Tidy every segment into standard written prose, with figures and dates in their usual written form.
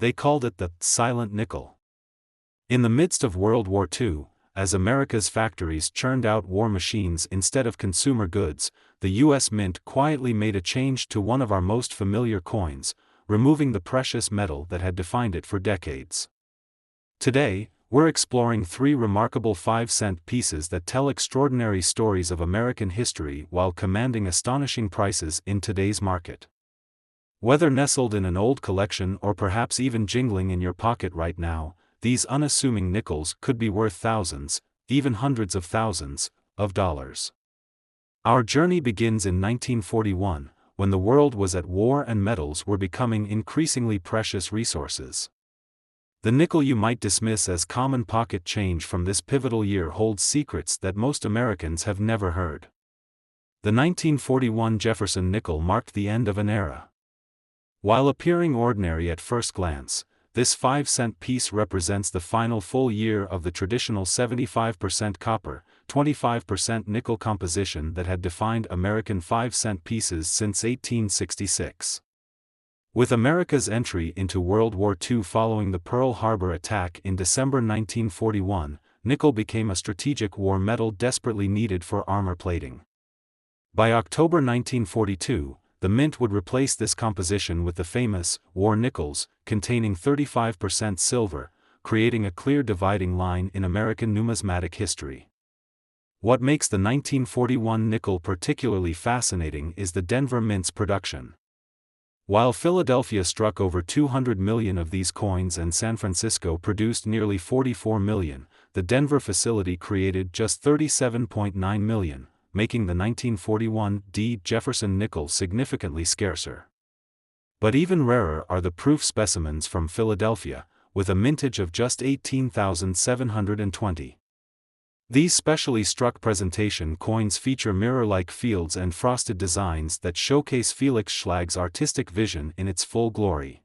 They called it the silent nickel. In the midst of World War II, as America's factories churned out war machines instead of consumer goods, the U.S. Mint quietly made a change to one of our most familiar coins, removing the precious metal that had defined it for decades. Today, we're exploring three remarkable 5-cent pieces that tell extraordinary stories of American history while commanding astonishing prices in today's market. Whether nestled in an old collection or perhaps even jingling in your pocket right now, these unassuming nickels could be worth thousands, even hundreds of thousands, of dollars. Our journey begins in 1941, when the world was at war and metals were becoming increasingly precious resources. The nickel you might dismiss as common pocket change from this pivotal year holds secrets that most Americans have never heard. The 1941 Jefferson nickel marked the end of an era. While appearing ordinary at first glance, this 5-cent piece represents the final full year of the traditional 75% copper, 25% nickel composition that had defined American 5-cent pieces since 1866. With America's entry into World War II following the Pearl Harbor attack in December 1941, nickel became a strategic war metal desperately needed for armor plating. By October 1942, the Mint would replace this composition with the famous war nickels, containing 35% silver, creating a clear dividing line in American numismatic history. What makes the 1941 nickel particularly fascinating is the Denver Mint's production. While Philadelphia struck over 200 million of these coins and San Francisco produced nearly 44 million, the Denver facility created just 37.9 million, making the 1941 D. Jefferson nickel significantly scarcer. But even rarer are the proof specimens from Philadelphia, with a mintage of just 18,720. These specially struck presentation coins feature mirror-like fields and frosted designs that showcase Felix Schlag's artistic vision in its full glory.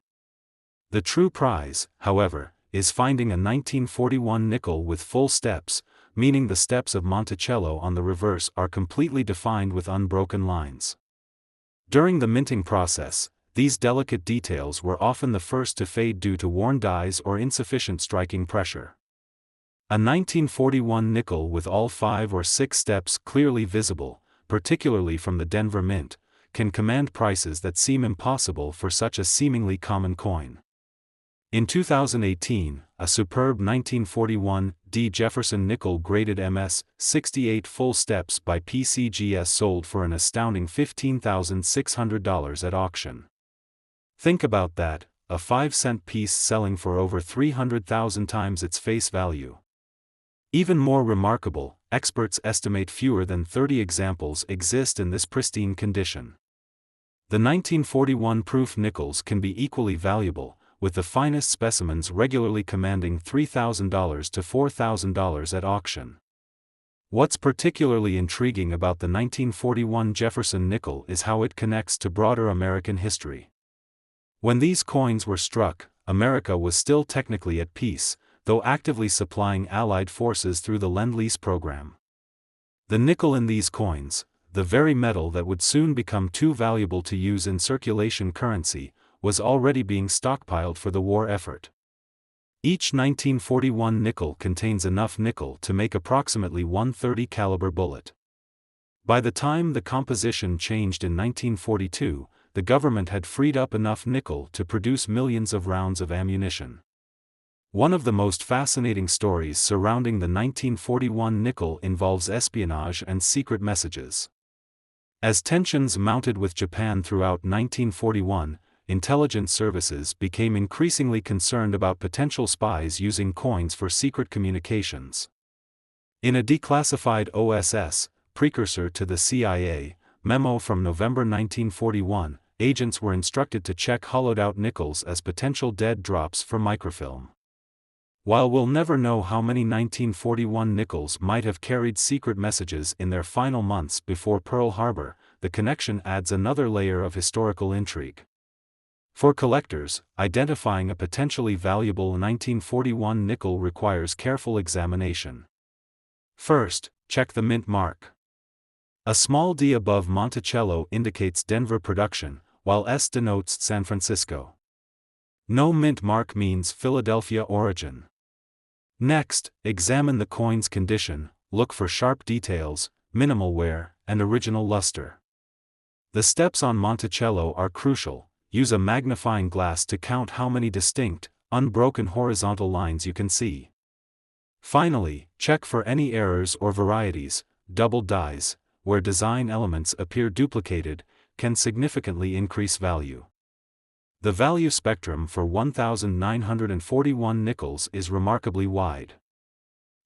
The true prize, however, is finding a 1941 nickel with full steps, meaning the steps of Monticello on the reverse are completely defined with unbroken lines. During the minting process, these delicate details were often the first to fade due to worn dies or insufficient striking pressure. A 1941 nickel with all 5 or 6 steps clearly visible, particularly from the Denver Mint, can command prices that seem impossible for such a seemingly common coin. In 2018, a superb 1941 D. Jefferson nickel graded MS 68 full steps by PCGS sold for an astounding $15,600 at auction. Think about that, a 5-cent piece selling for over 300,000 times its face value. Even more remarkable, experts estimate fewer than 30 examples exist in this pristine condition. The 1941 proof nickels can be equally valuable, with the finest specimens regularly commanding $3,000 to $4,000 at auction. What's particularly intriguing about the 1941 Jefferson nickel is how it connects to broader American history. When these coins were struck, America was still technically at peace, though actively supplying Allied forces through the Lend-Lease program. The nickel in these coins, the very metal that would soon become too valuable to use in circulation currency, was already being stockpiled for the war effort. Each 1941 nickel contains enough nickel to make approximately one .30 caliber bullet. By the time the composition changed in 1942, the government had freed up enough nickel to produce millions of rounds of ammunition. One of the most fascinating stories surrounding the 1941 nickel involves espionage and secret messages. As tensions mounted with Japan throughout 1941, intelligence services became increasingly concerned about potential spies using coins for secret communications. In a declassified OSS, precursor to the CIA, memo from November 1941, agents were instructed to check hollowed-out nickels as potential dead drops for microfilm. While we'll never know how many 1941 nickels might have carried secret messages in their final months before Pearl Harbor, the connection adds another layer of historical intrigue. For collectors, identifying a potentially valuable 1941 nickel requires careful examination. First, check the mint mark. A small D above Monticello indicates Denver production, while S denotes San Francisco. No mint mark means Philadelphia origin. Next, examine the coin's condition, look for sharp details, minimal wear, and original luster. The steps on Monticello are crucial. Use a magnifying glass to count how many distinct, unbroken horizontal lines you can see. Finally, check for any errors or varieties. Double dies, where design elements appear duplicated, can significantly increase value. The value spectrum for 1,941 nickels is remarkably wide.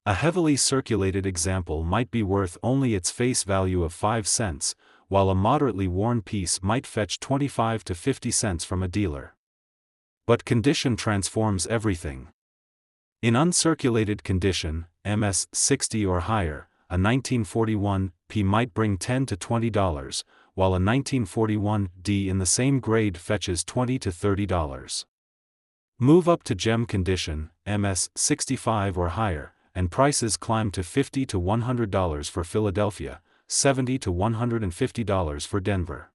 A heavily circulated example might be worth only its face value of 5 cents, while a moderately worn piece might fetch 25 to 50 cents from a dealer. But condition transforms everything. In uncirculated condition, MS 60 or higher, a 1941 P might bring $10 to $20, while a 1941 D in the same grade fetches $20 to $30. Move up to gem condition, MS 65 or higher, and prices climb to $50 to $100 for Philadelphia, $70 to $150 for Denver.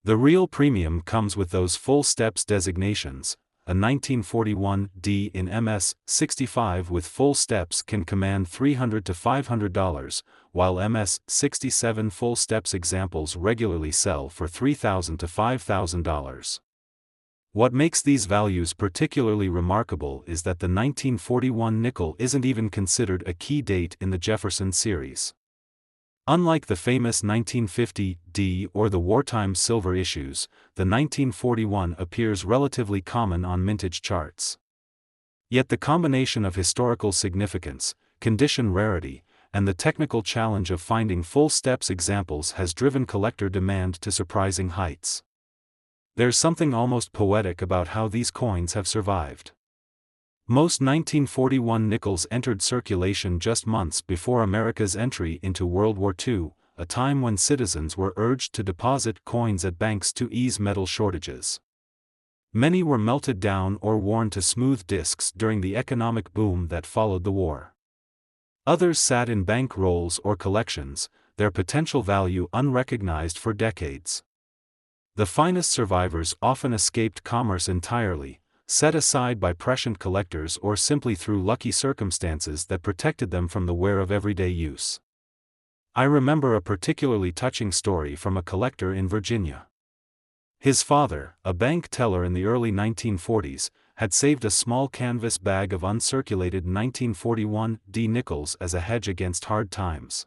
The real premium comes with those full steps designations. A 1941 D in MS 65 with full steps can command $300 to $500, while MS 67 full steps examples regularly sell for $3,000 to $5,000. What makes these values particularly remarkable is that the 1941 nickel isn't even considered a key date in the Jefferson series. Unlike the famous 1950 D or the wartime silver issues, the 1941 appears relatively common on mintage charts. Yet the combination of historical significance, condition rarity, and the technical challenge of finding full steps examples has driven collector demand to surprising heights. There's something almost poetic about how these coins have survived. Most 1941 nickels entered circulation just months before America's entry into World War II, a time when citizens were urged to deposit coins at banks to ease metal shortages. Many were melted down or worn to smooth discs during the economic boom that followed the war. Others sat in bank rolls or collections, their potential value unrecognized for decades. The finest survivors often escaped commerce entirely, set aside by prescient collectors or simply through lucky circumstances that protected them from the wear of everyday use. I remember a particularly touching story from a collector in Virginia. His father, a bank teller in the early 1940s, had saved a small canvas bag of uncirculated 1941 D nickels as a hedge against hard times.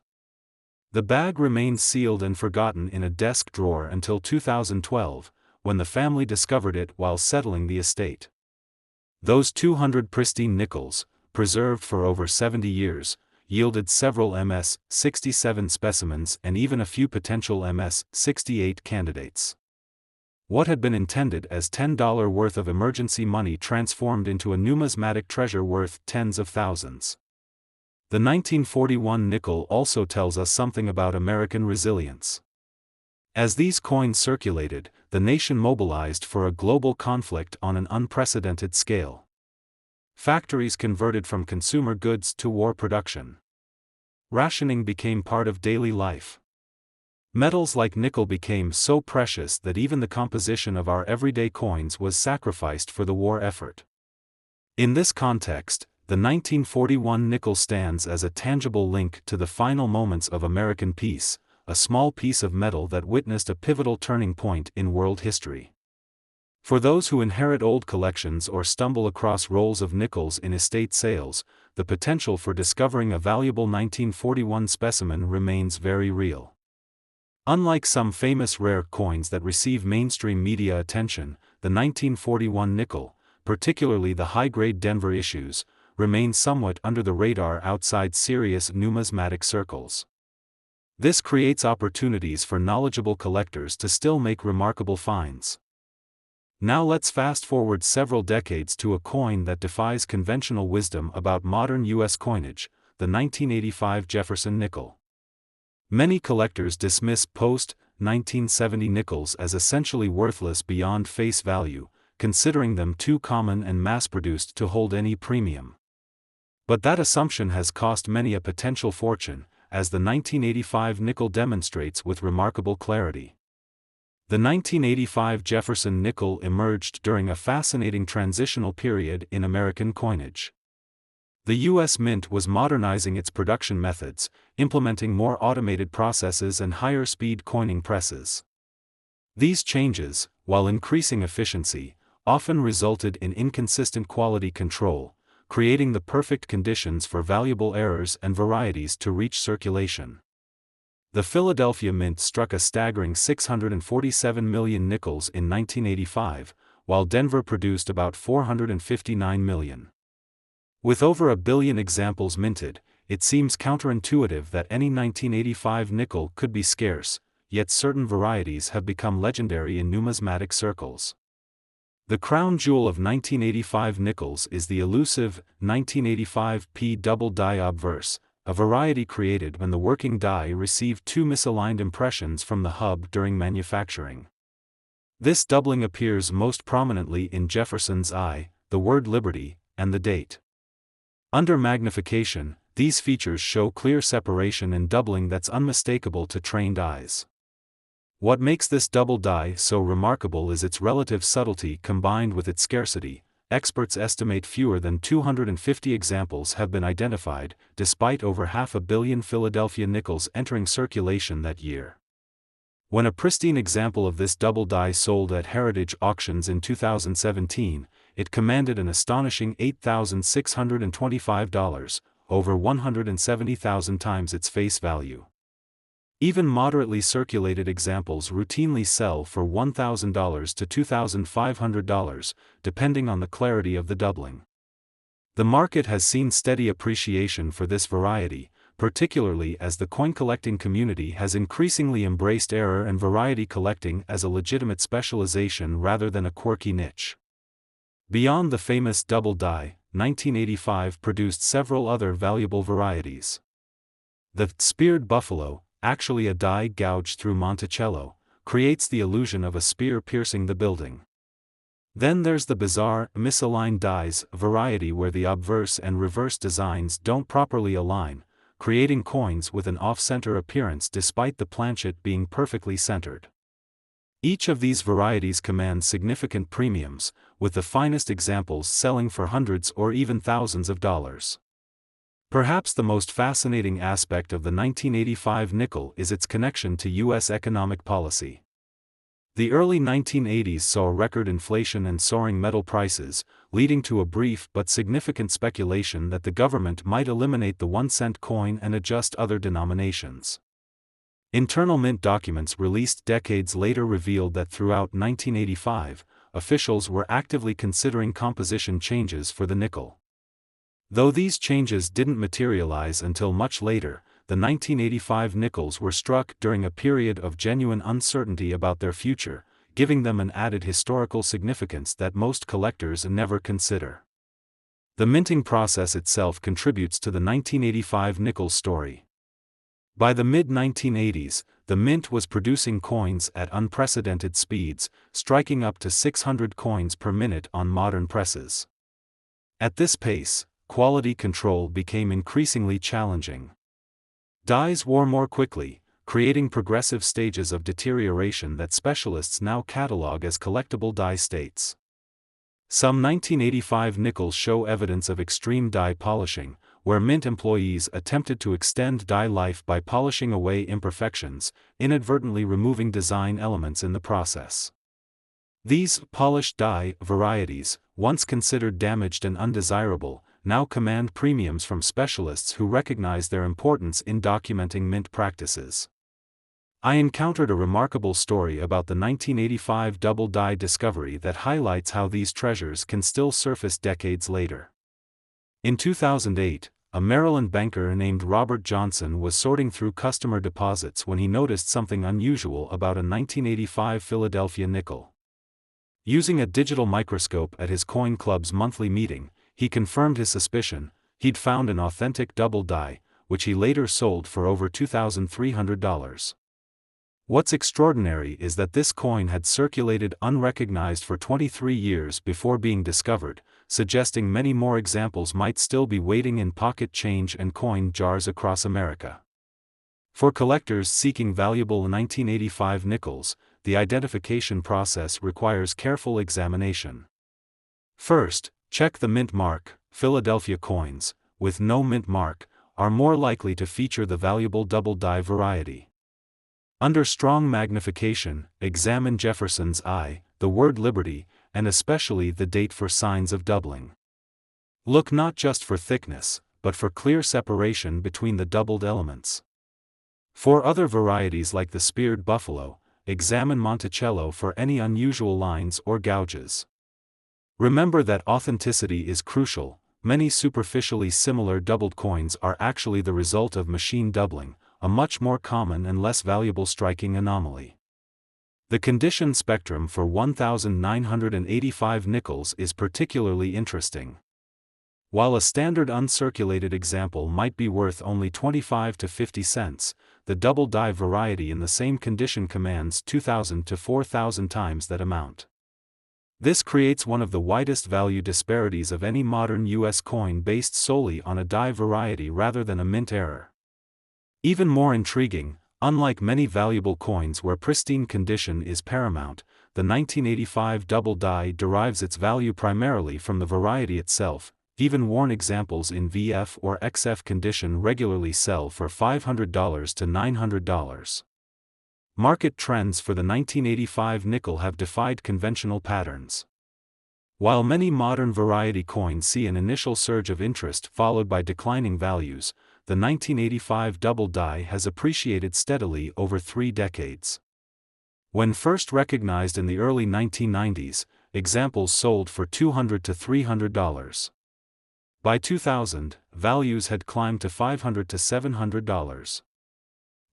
The bag remained sealed and forgotten in a desk drawer until 2012, when the family discovered it while settling the estate. Those 200 pristine nickels, preserved for over 70 years, yielded several MS 67 specimens and even a few potential MS 68 candidates. What had been intended as $10 worth of emergency money transformed into a numismatic treasure worth tens of thousands. The 1941 nickel also tells us something about American resilience. As these coins circulated, the nation mobilized for a global conflict on an unprecedented scale. Factories converted from consumer goods to war production. Rationing became part of daily life. Metals like nickel became so precious that even the composition of our everyday coins was sacrificed for the war effort. In this context, the 1941 nickel stands as a tangible link to the final moments of American peace, a small piece of metal that witnessed a pivotal turning point in world history. For those who inherit old collections or stumble across rolls of nickels in estate sales, the potential for discovering a valuable 1941 specimen remains very real. Unlike some famous rare coins that receive mainstream media attention, the 1941 nickel, particularly the high-grade Denver issues, remains somewhat under the radar outside serious numismatic circles. This creates opportunities for knowledgeable collectors to still make remarkable finds. Now let's fast-forward several decades to a coin that defies conventional wisdom about modern U.S. coinage, the 1985 Jefferson nickel. Many collectors dismiss post-1970 nickels as essentially worthless beyond face value, considering them too common and mass-produced to hold any premium. But that assumption has cost many a potential fortune, as the 1985 nickel demonstrates with remarkable clarity. The 1985 Jefferson nickel emerged during a fascinating transitional period in American coinage. The U.S. Mint was modernizing its production methods, implementing more automated processes and higher-speed coining presses. These changes, while increasing efficiency, often resulted in inconsistent quality control, creating the perfect conditions for valuable errors and varieties to reach circulation. The Philadelphia Mint struck a staggering 647 million nickels in 1985, while Denver produced about 459 million. With over a billion examples minted, it seems counterintuitive that any 1985 nickel could be scarce, yet certain varieties have become legendary in numismatic circles. The crown jewel of 1985 nickels is the elusive 1985 P double die obverse, a variety created when the working die received two misaligned impressions from the hub during manufacturing. This doubling appears most prominently in Jefferson's eye, the word liberty, and the date. Under magnification, these features show clear separation and doubling that's unmistakable to trained eyes. What makes this double die so remarkable is its relative subtlety combined with its scarcity. Experts estimate fewer than 250 examples have been identified, despite over 500 million Philadelphia nickels entering circulation that year. When a pristine example of this double die sold at Heritage Auctions in 2017, it commanded an astonishing $8,625, over 170,000 times its face value. Even moderately circulated examples routinely sell for $1,000 to $2,500, depending on the clarity of the doubling. The market has seen steady appreciation for this variety, particularly as the coin collecting community has increasingly embraced error and variety collecting as a legitimate specialization rather than a quirky niche. Beyond the famous double die, 1985 produced several other valuable varieties. The speared buffalo, actually a die gouged through Monticello, creates the illusion of a spear piercing the building. Then there's the bizarre, misaligned dies variety where the obverse and reverse designs don't properly align, creating coins with an off-center appearance despite the planchet being perfectly centered. Each of these varieties commands significant premiums, with the finest examples selling for hundreds or even thousands of dollars. Perhaps the most fascinating aspect of the 1985 nickel is its connection to U.S. economic policy. The early 1980s saw record inflation and soaring metal prices, leading to a brief but significant speculation that the government might eliminate the 1-cent coin and adjust other denominations. Internal mint documents released decades later revealed that throughout 1985, officials were actively considering composition changes for the nickel. Though these changes didn't materialize until much later, the 1985 nickels were struck during a period of genuine uncertainty about their future, giving them an added historical significance that most collectors never consider. The minting process itself contributes to the 1985 nickel story. By the mid-1980s, the mint was producing coins at unprecedented speeds, striking up to 600 coins per minute on modern presses. At this pace, quality control became increasingly challenging. Dies wore more quickly, creating progressive stages of deterioration that specialists now catalog as collectible die states. Some 1985 nickels show evidence of extreme die polishing, where mint employees attempted to extend die life by polishing away imperfections, inadvertently removing design elements in the process. These polished die varieties, once considered damaged and undesirable, now command premiums from specialists who recognize their importance in documenting mint practices. I encountered a remarkable story about the 1985 double die discovery that highlights how these treasures can still surface decades later. In 2008, a Maryland banker named Robert Johnson was sorting through customer deposits when he noticed something unusual about a 1985 Philadelphia nickel. Using a digital microscope at his coin club's monthly meeting, he confirmed his suspicion. He'd found an authentic double die, which he later sold for over $2,300. What's extraordinary is that this coin had circulated unrecognized for 23 years before being discovered, suggesting many more examples might still be waiting in pocket change and coin jars across America. For collectors seeking valuable 1985 nickels, the identification process requires careful examination. First, check the mint mark. Philadelphia coins, with no mint mark, are more likely to feature the valuable double die variety. Under strong magnification, examine Jefferson's I, the word liberty, and especially the date for signs of doubling. Look not just for thickness, but for clear separation between the doubled elements. For other varieties like the speared buffalo, examine Monticello for any unusual lines or gouges. Remember that authenticity is crucial. Many superficially similar doubled coins are actually the result of machine doubling, a much more common and less valuable striking anomaly. The condition spectrum for 1,985 nickels is particularly interesting. While a standard uncirculated example might be worth only 25 to 50 cents, the double die variety in the same condition commands 2,000 to 4,000 times that amount. This creates one of the widest value disparities of any modern U.S. coin based solely on a die variety rather than a mint error. Even more intriguing, unlike many valuable coins where pristine condition is paramount, the 1985 double die derives its value primarily from the variety itself. Even worn examples in VF or XF condition regularly sell for $500 to $900. Market trends for the 1985 nickel have defied conventional patterns. While many modern variety coins see an initial surge of interest followed by declining values, the 1985 double die has appreciated steadily over 3 decades. When first recognized in the early 1990s, examples sold for $200 to $300. By 2000, values had climbed to $500 to $700.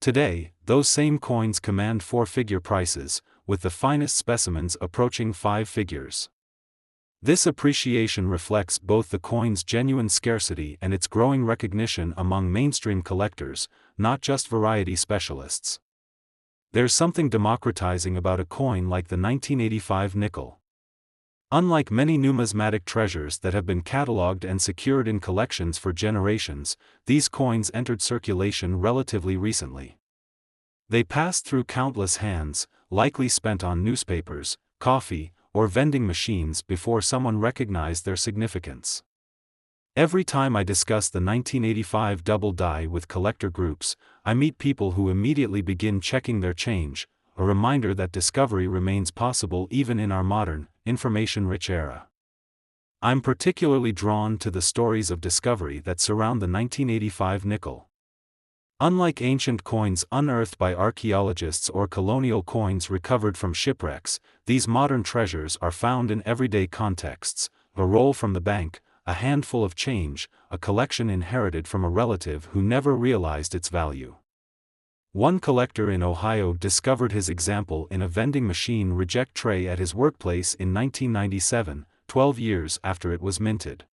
Today, those same coins command 4-figure prices, with the finest specimens approaching 5 figures. This appreciation reflects both the coin's genuine scarcity and its growing recognition among mainstream collectors, not just variety specialists. There's something democratizing about a coin like the 1985 nickel. Unlike many numismatic treasures that have been catalogued and secured in collections for generations, these coins entered circulation relatively recently. They passed through countless hands, likely spent on newspapers, coffee, or vending machines before someone recognized their significance. Every time I discuss the 1985 double die with collector groups, I meet people who immediately begin checking their change, a reminder that discovery remains possible even in our modern, information-rich era. I'm particularly drawn to the stories of discovery that surround the 1985 nickel. Unlike ancient coins unearthed by archaeologists or colonial coins recovered from shipwrecks, these modern treasures are found in everyday contexts: a roll from the bank, a handful of change, a collection inherited from a relative who never realized its value. One collector in Ohio discovered his example in a vending machine reject tray at his workplace in 1997, 12 years after it was minted.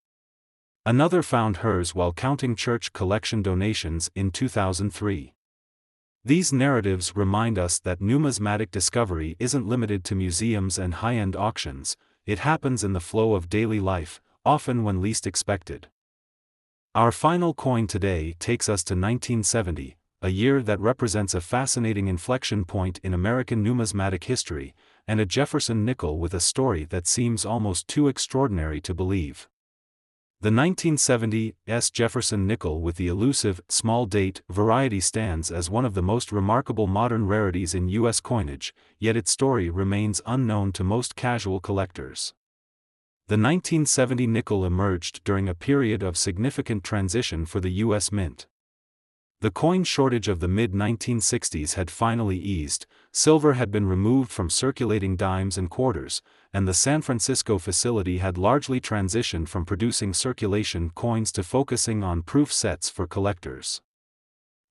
Another found hers while counting church collection donations in 2003. These narratives remind us that numismatic discovery isn't limited to museums and high-end auctions, it happens in the flow of daily life, often when least expected. Our final coin today takes us to 1970. A year that represents a fascinating inflection point in American numismatic history, and a Jefferson nickel with a story that seems almost too extraordinary to believe. The 1970 Jefferson nickel with the elusive, small date variety stands as one of the most remarkable modern rarities in U.S. coinage, yet its story remains unknown to most casual collectors. The 1970 nickel emerged during a period of significant transition for the U.S. Mint. The coin shortage of the mid-1960s had finally eased, silver had been removed from circulating dimes and quarters, and the San Francisco facility had largely transitioned from producing circulation coins to focusing on proof sets for collectors.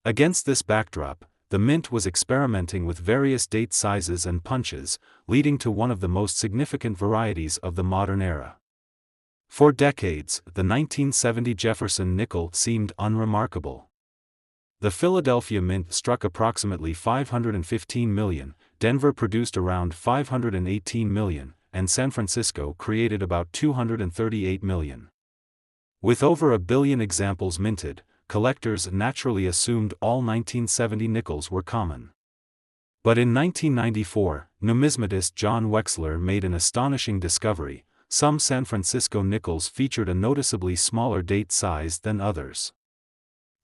Against this backdrop, the Mint was experimenting with various date sizes and punches, leading to one of the most significant varieties of the modern era. For decades, the 1970 Jefferson nickel seemed unremarkable. The Philadelphia Mint struck approximately 515 million, Denver produced around 518 million, and San Francisco created about 238 million. With over 1 billion examples minted, collectors naturally assumed all 1970 nickels were common. But in 1994, numismatist John Wexler made an astonishing discovery: some San Francisco nickels featured a noticeably smaller date size than others.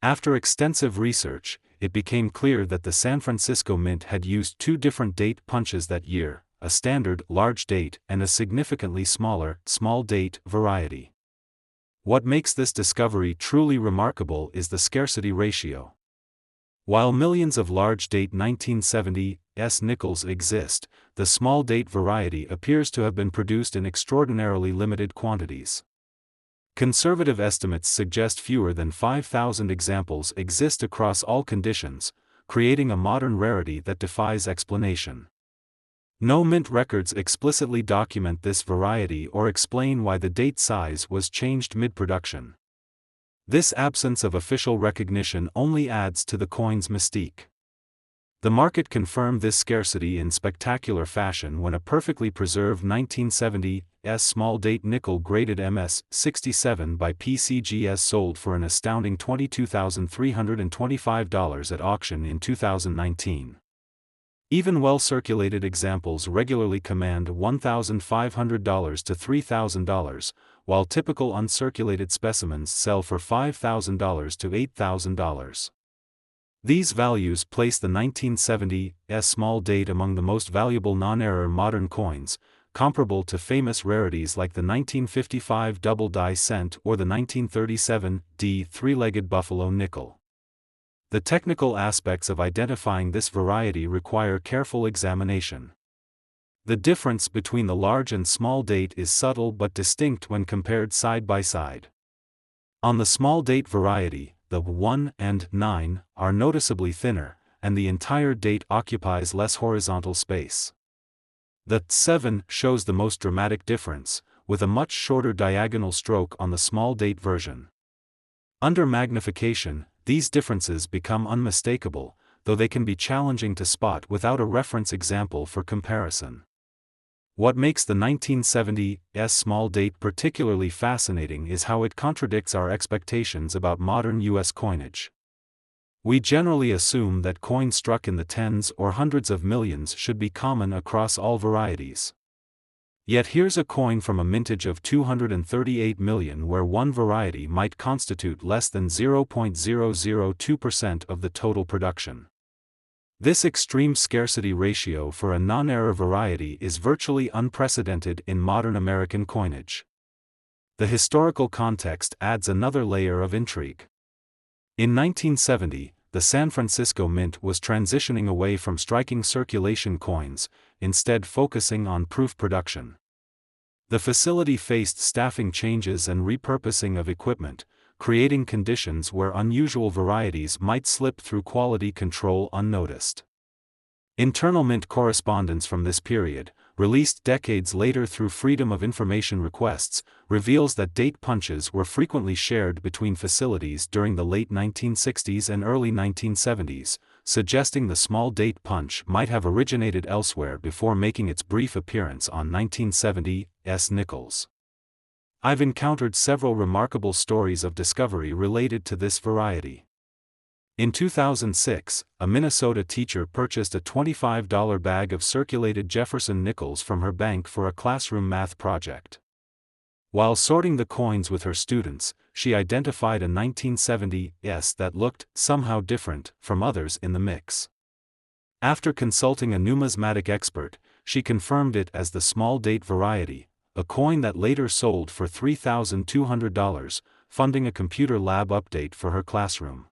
After extensive research, it became clear that the San Francisco Mint had used two different date punches that year, a standard large date and a significantly smaller small date variety. What makes this discovery truly remarkable is the scarcity ratio. While millions of large date 1970s nickels exist, the small date variety appears to have been produced in extraordinarily limited quantities. Conservative estimates suggest fewer than 5,000 examples exist across all conditions, creating a modern rarity that defies explanation. No mint records explicitly document this variety or explain why the date size was changed mid-production. This absence of official recognition only adds to the coin's mystique. The market confirmed this scarcity in spectacular fashion when a perfectly preserved 1970s small date nickel graded MS-67 by PCGS sold for an astounding $22,325 at auction in 2019. Even well-circulated examples regularly command $1,500 to $3,000, while typical uncirculated specimens sell for $5,000 to $8,000. These values place the 1970s small date among the most valuable non-error modern coins, comparable to famous rarities like the 1955 double die cent or the 1937 D three-legged buffalo nickel. The technical aspects of identifying this variety require careful examination. The difference between the large and small date is subtle but distinct when compared side by side. On the small date variety, the 1 and 9 are noticeably thinner, and the entire date occupies less horizontal space. The 7 shows the most dramatic difference, with a much shorter diagonal stroke on the small date version. Under magnification, these differences become unmistakable, though they can be challenging to spot without a reference example for comparison. What makes the 1970s small date particularly fascinating is how it contradicts our expectations about modern U.S. coinage. We generally assume that coins struck in the tens or hundreds of millions should be common across all varieties. Yet here's a coin from a mintage of 238 million where one variety might constitute less than 0.002% of the total production. This extreme scarcity ratio for a non-error variety is virtually unprecedented in modern American coinage. The historical context adds another layer of intrigue. In 1970, the San Francisco Mint was transitioning away from striking circulation coins, instead focusing on proof production. The facility faced staffing changes and repurposing of equipment, creating conditions where unusual varieties might slip through quality control unnoticed. Internal Mint correspondence from this period, released decades later through Freedom of Information requests, reveals that date punches were frequently shared between facilities during the late 1960s and early 1970s, suggesting the small date punch might have originated elsewhere before making its brief appearance on 1970s nickels. I've encountered several remarkable stories of discovery related to this variety. In 2006, a Minnesota teacher purchased a $25 bag of circulated Jefferson nickels from her bank for a classroom math project. While sorting the coins with her students, she identified a 1970s that looked somehow different from others in the mix. After consulting a numismatic expert, she confirmed it as the small date variety, a coin that later sold for $3,200, funding a computer lab update for her classroom.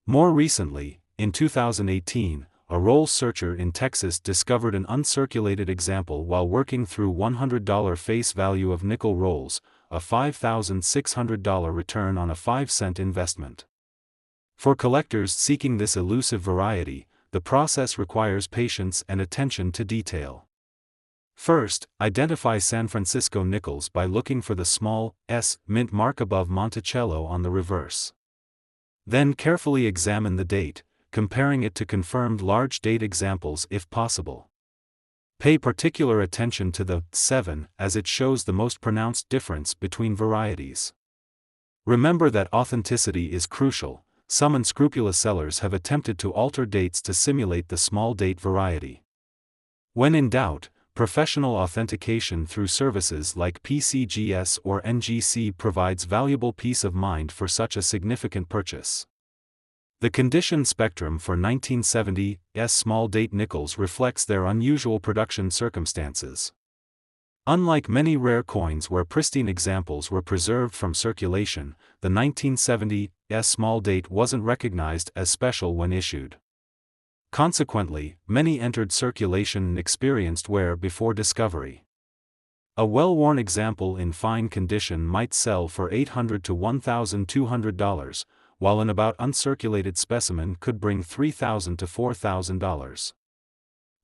More recently, in 2018, a roll searcher in Texas discovered an uncirculated example while working through $100 face value of nickel rolls, a $5,600 return on a 5-cent investment. For collectors seeking this elusive variety, the process requires patience and attention to detail. First, identify San Francisco nickels by looking for the small s mint mark above Monticello on the reverse. Then carefully examine the date, comparing it to confirmed large date examples if possible. Pay particular attention to the 7 as it shows the most pronounced difference between varieties. Remember that authenticity is crucial. Some unscrupulous sellers have attempted to alter dates to simulate the small date variety. When in doubt, professional authentication through services like PCGS or NGC provides valuable peace of mind for such a significant purchase. The condition spectrum for 1970s small-date nickels reflects their unusual production circumstances. Unlike many rare coins where pristine examples were preserved from circulation, the 1970s small date wasn't recognized as special when issued. Consequently, many entered circulation and experienced wear before discovery. A well-worn example in fine condition might sell for $800 to $1,200, while an about uncirculated specimen could bring $3,000 to $4,000.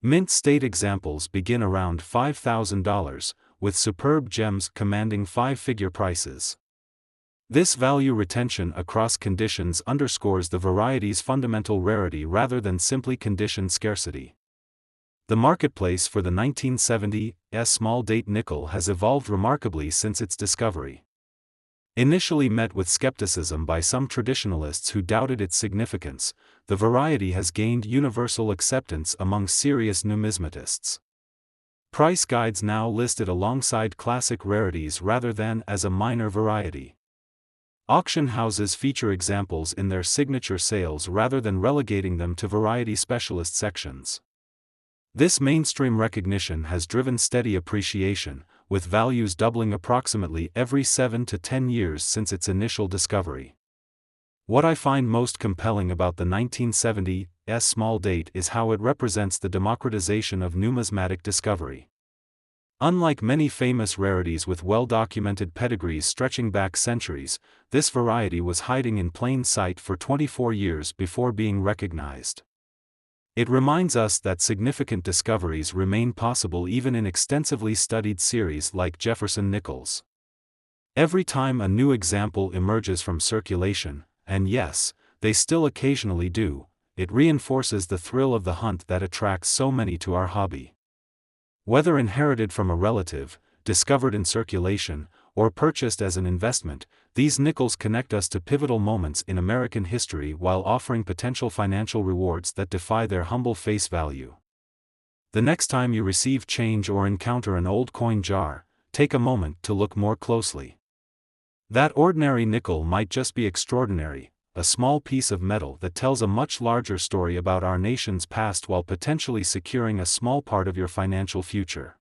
Mint state examples begin around $5,000, with superb gems commanding five-figure prices. This value retention across conditions underscores the variety's fundamental rarity rather than simply condition scarcity. The marketplace for the 1970s small-date nickel has evolved remarkably since its discovery. Initially met with skepticism by some traditionalists who doubted its significance, the variety has gained universal acceptance among serious numismatists. Price guides now list it alongside classic rarities rather than as a minor variety. Auction houses feature examples in their signature sales rather than relegating them to variety specialist sections. This mainstream recognition has driven steady appreciation, with values doubling approximately every 7 to 10 years since its initial discovery. What I find most compelling about the 1970s small date is how it represents the democratization of numismatic discovery. Unlike many famous rarities with well-documented pedigrees stretching back centuries, this variety was hiding in plain sight for 24 years before being recognized. It reminds us that significant discoveries remain possible even in extensively studied series like Jefferson nickels. Every time a new example emerges from circulation, and yes, they still occasionally do, it reinforces the thrill of the hunt that attracts so many to our hobby. Whether inherited from a relative, discovered in circulation, or purchased as an investment, these nickels connect us to pivotal moments in American history while offering potential financial rewards that defy their humble face value. The next time you receive change or encounter an old coin jar, take a moment to look more closely. That ordinary nickel might just be extraordinary, a small piece of metal that tells a much larger story about our nation's past while potentially securing a small part of your financial future.